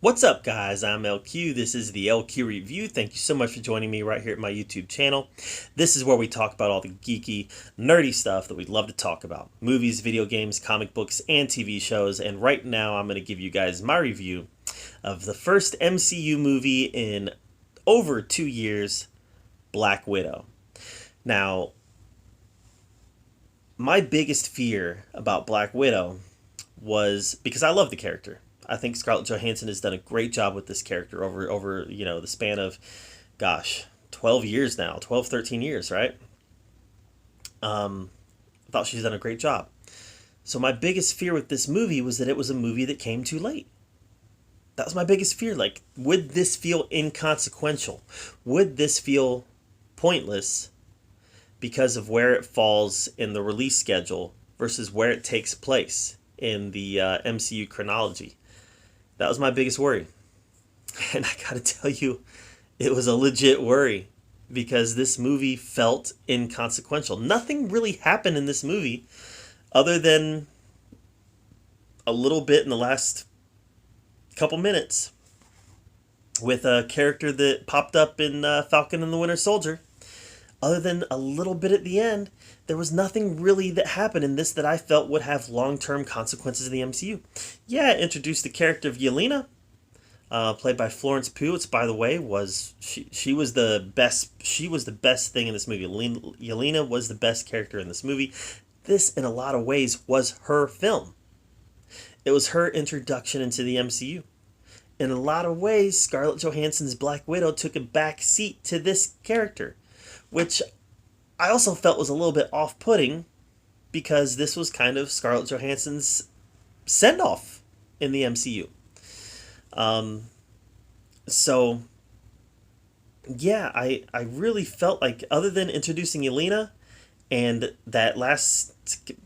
What's up, guys? I'm LQ. This is the LQ Review. Thank you so much for joining me right here at my YouTube channel. This is where we talk about all the geeky, nerdy stuff that we'd love to talk about. Movies, video games, comic books, and TV shows. And right now I'm going to give you guys my review of the first MCU movie in over 2 years, Black Widow. Now, my biggest fear about Black Widow was because I love the character. I think Scarlett Johansson has done a great job with this character over the span of, 12 years now, 12, 13 years, right? I thought she's done a great job. So my biggest fear with this movie was that it was a movie that came too late. That was my biggest fear. Like, would this feel inconsequential? Would this feel pointless because of where it falls in the release schedule versus where it takes place in the MCU chronology? That was my biggest worry. And I gotta tell you, it was a legit worry because this movie felt inconsequential. Nothing really happened in this movie other than a little bit in the last couple minutes with a character that popped up in Falcon and the Winter Soldier. Other than a little bit at the end, there was nothing really that happened in this that I felt would have long-term consequences in the MCU. Yeah, it introduced the character of Yelena, played by Florence Pugh. Which, by the way, was she was the best. She was the best thing in this movie. Yelena was the best character in this movie. This, in a lot of ways, was her film. It was her introduction into the MCU. In a lot of ways, Scarlett Johansson's Black Widow took a back seat to this character, which I also felt was a little bit off-putting because this was kind of Scarlett Johansson's send-off in the MCU. So, yeah, I really felt like, other than introducing Yelena and that last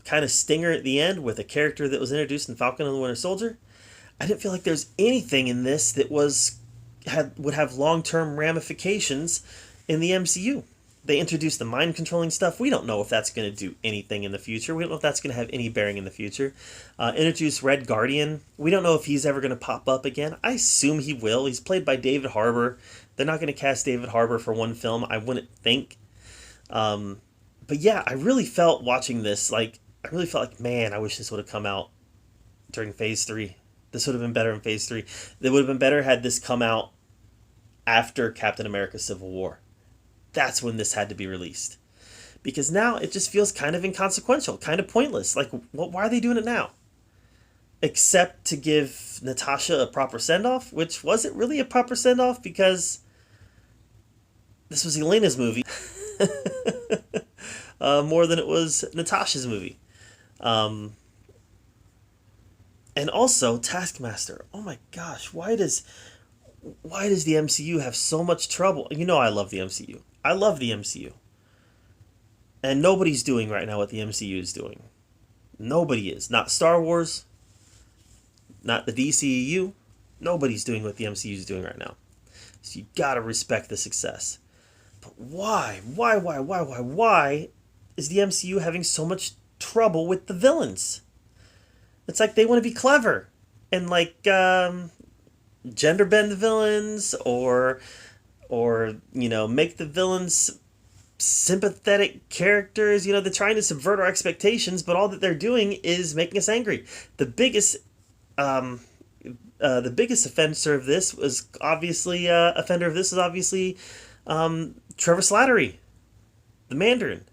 kind of stinger at the end with a character that was introduced in Falcon and the Winter Soldier, I didn't feel like there's anything in this that would have long-term ramifications in the MCU. They introduced the mind controlling stuff. We don't know if that's going to do anything in the future. We don't know if that's going to have any bearing in the future. Introduced Red Guardian. We don't know if he's ever going to pop up again. I assume he will. He's played by David Harbour. They're not going to cast David Harbour for one film, I wouldn't think. But yeah, I really felt watching this, man, I wish this would have come out during Phase 3. This would have been better in Phase 3. It would have been better had this come out after Captain America Civil War. That's when this had to be released. Because now it just feels kind of inconsequential, kind of pointless. Like, why are they doing it now? Except to give Natasha a proper send-off, which wasn't really a proper send-off because this was Elena's movie more than it was Natasha's movie. And also, Taskmaster. Oh my gosh, why does the MCU have so much trouble? You know I love the MCU. I love the MCU. And nobody's doing right now what the MCU is doing. Nobody is. Not Star Wars. Not the DCEU. Nobody's doing what the MCU is doing right now. So you gotta respect the success. But why? Why is the MCU having so much trouble with the villains? It's like they want to be clever and gender bend the villains or make the villains sympathetic characters. They're trying to subvert our expectations, but all that they're doing is making us angry. The biggest offender of this was obviously Trevor Slattery, the Mandarin.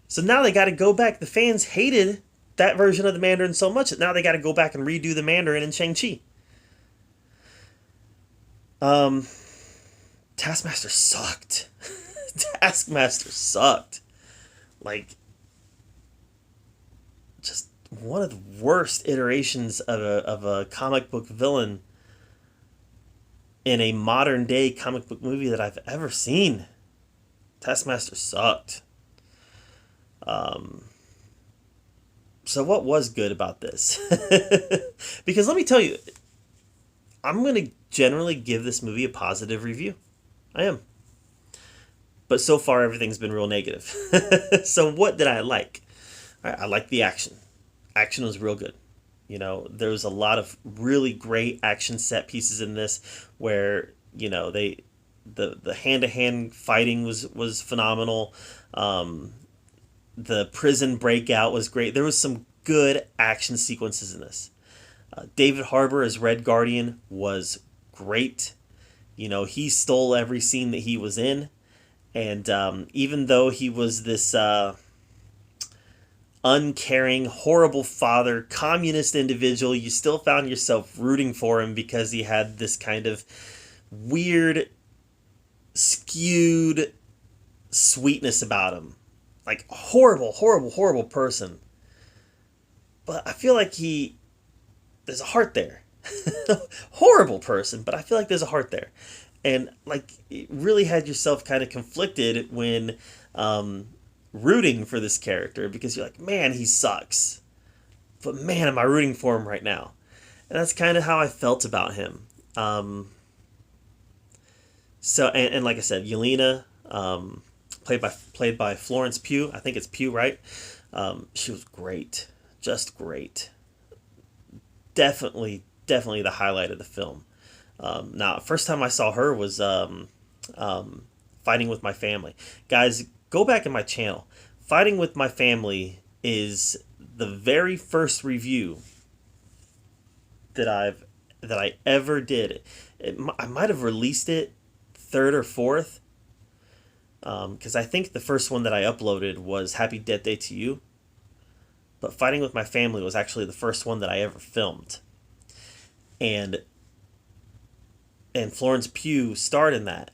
So now they got to go back. The fans hated that version of the Mandarin so much that now they got to go back and redo the Mandarin in Shang-Chi. Taskmaster sucked. Taskmaster sucked. Just one of the worst iterations of a comic book villain in a modern day comic book movie that I've ever seen. Taskmaster sucked. So what was good about this? Because let me tell you, I'm going to generally give this movie a positive review. I am. But so far, everything's been real negative. So what did I like? I liked the action. Action was real good. There was a lot of really great action set pieces in this where, the hand to hand fighting was phenomenal. The prison breakout was great. There was some good action sequences in this. David Harbour as Red Guardian was great. He stole every scene that he was in. And even though he was this uncaring, horrible father, communist individual, you still found yourself rooting for him because he had this kind of weird, skewed sweetness about him. Like, horrible, horrible, horrible person. But I feel like there's a heart there. Horrible person, but I feel like there's a heart there. And, like, it really had yourself kind of conflicted when rooting for this character, because you're like, man, he sucks. But, man, am I rooting for him right now. And that's kind of how I felt about him. And like I said, Yelena, played by Florence Pugh. I think it's Pugh, right? She was great. Just great. Definitely the highlight of the film. Now, first time I saw her was Fighting with My Family. Guys, go back in my channel. Fighting with My Family is the very first review that I ever did. I might have released it third or fourth, because I think the first one that I uploaded was Happy Death Day to You. But Fighting with My Family was actually the first one that I ever filmed. And Florence Pugh starred in that.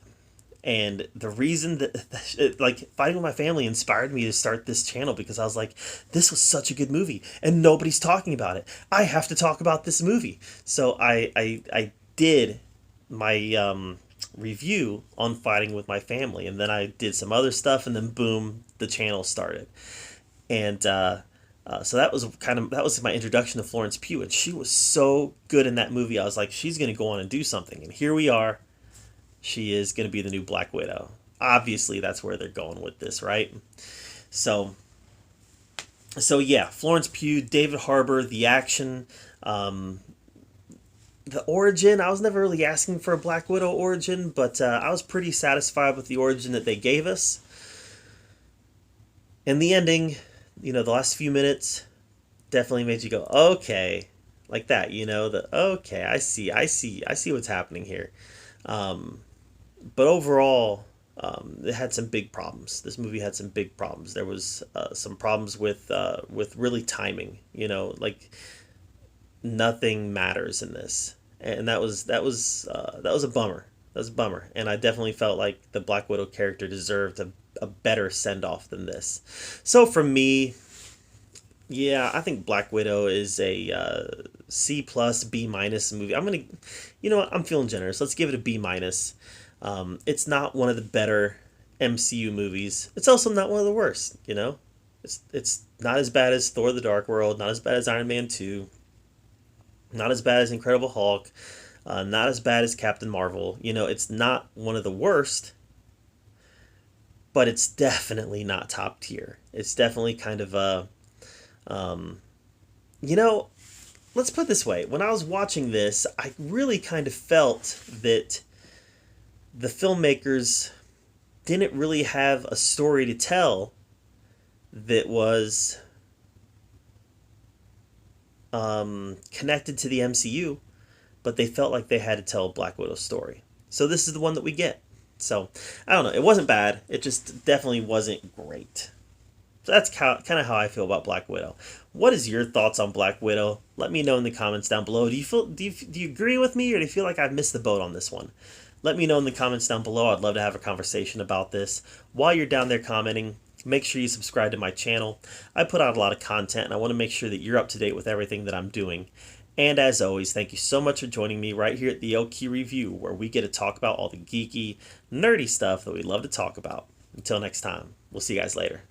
And the reason that, like, Fighting with My Family inspired me to start this channel, because I was like, this was such a good movie, and nobody's talking about it. I have to talk about this movie. So I did my review on Fighting with My Family, and then I did some other stuff, and then boom, the channel started. And so that was my introduction to Florence Pugh, and she was so good in that movie. I was like, she's going to go on and do something, and here we are. She is going to be the new Black Widow. Obviously, that's where they're going with this, right? So yeah, Florence Pugh, David Harbour, the action, the origin. I was never really asking for a Black Widow origin, but I was pretty satisfied with the origin that they gave us. And the ending, the last few minutes definitely made you go, okay, like that, okay, I see what's happening here. But overall, it had some big problems. This movie had some big problems. There was some problems with really timing. Like, nothing matters in this, and that was a bummer. That was a bummer, and I definitely felt like the Black Widow character deserved a better send off than this. So for me, yeah, I think Black Widow is a C plus B minus movie. I'm feeling generous. Let's give it a B minus. It's not one of the better MCU movies. It's also not one of the worst. It's not as bad as Thor: The Dark World. Not as bad as Iron Man 2. Not as bad as Incredible Hulk. Not as bad as Captain Marvel. It's not one of the worst. But it's definitely not top tier. It's definitely kind of a let's put it this way. When I was watching this, I really kind of felt that the filmmakers didn't really have a story to tell that was connected to the MCU, but they felt like they had to tell a Black Widow story. So this is the one that we get. So, I don't know. It wasn't bad. It just definitely wasn't great. So that's kind of how I feel about Black Widow. What is your thoughts on Black Widow? Let me know in the comments down below. Do you agree with me, or do you feel like I've missed the boat on this one? Let me know in the comments down below. I'd love to have a conversation about this. While you're down there commenting, make sure you subscribe to my channel. I put out a lot of content, and I want to make sure that you're up to date with everything that I'm doing. And as always, thank you so much for joining me right here at the Geeky Review, where we get to talk about all the geeky, nerdy stuff that we love to talk about. Until next time, we'll see you guys later.